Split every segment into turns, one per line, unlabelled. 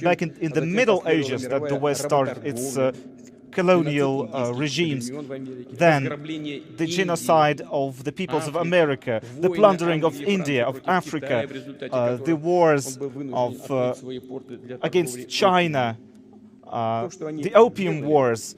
back in the Middle Ages that the West started its colonial regimes, then the genocide of the peoples of America, the plundering of India, of Africa, the wars against China, the Opium Wars.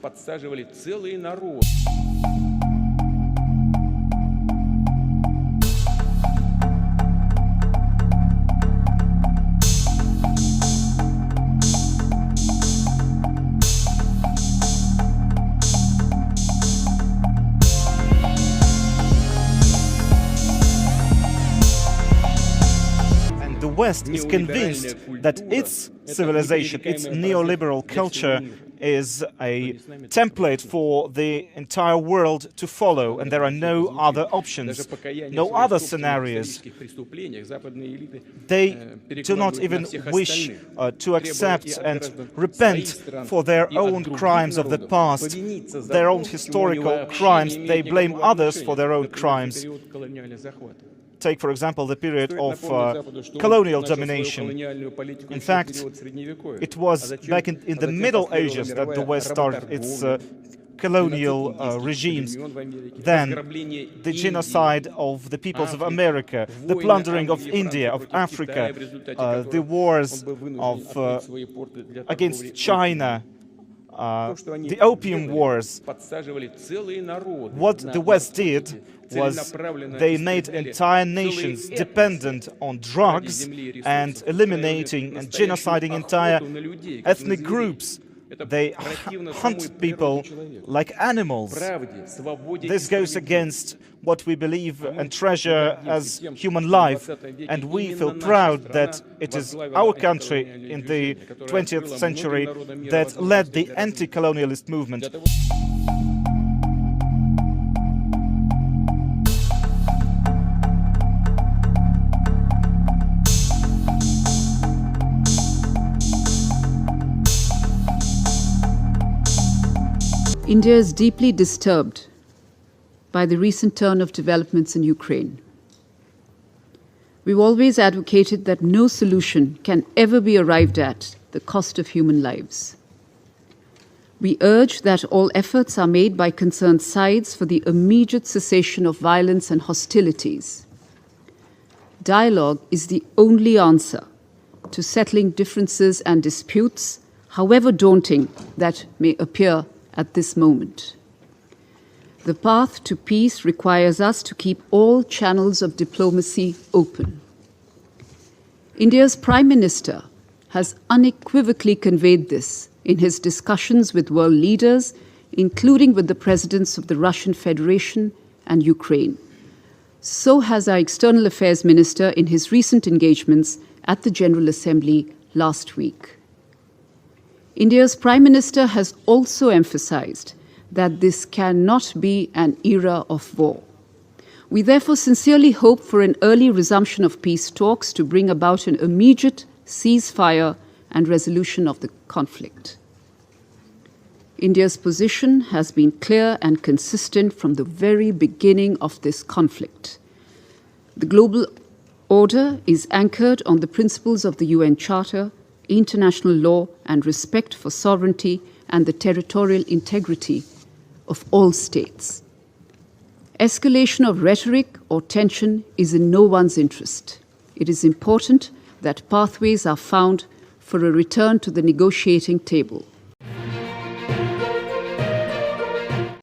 The West is convinced that its civilization, its neoliberal culture, is a template for the entire world to follow, and there are no other options, no other scenarios. They do not even wish to accept and repent for their own crimes of the past, their own historical crimes. They blame others for their own crimes. Take, for example, the period of colonial domination. In fact, it was back in the Middle Ages that the West started its colonial regimes. Then the genocide of the peoples of America, the plundering of India, of Africa, the wars against China, the Opium Wars. What the West did was they made entire nations dependent on drugs and eliminating and genociding entire ethnic groups. They hunt people like animals. This goes against what we believe and treasure as human life, and we feel proud that it is our country in the 20th century that led the anti-colonialist movement.
India is deeply disturbed by the recent turn of developments in Ukraine. We've always advocated that no solution can ever be arrived at the cost of human lives. We urge that all efforts are made by concerned sides for the immediate cessation of violence and hostilities. Dialogue is the only answer to settling differences and disputes, however daunting that may appear at this moment. The path to peace requires us to keep all channels of diplomacy open. India's Prime Minister has unequivocally conveyed this in his discussions with world leaders, including with the presidents of the Russian Federation and Ukraine. So has our External Affairs Minister in his recent engagements at the General Assembly last week. India's Prime Minister has also emphasized that this cannot be an era of war. We therefore sincerely hope for an early resumption of peace talks to bring about an immediate ceasefire and resolution of the conflict. India's position has been clear and consistent from the very beginning of this conflict. The global order is anchored on the principles of the UN Charter, international law, and respect for sovereignty and the territorial integrity of all states. Escalation of rhetoric or tension is in no one's interest. It is important that pathways are found for a return to the negotiating table.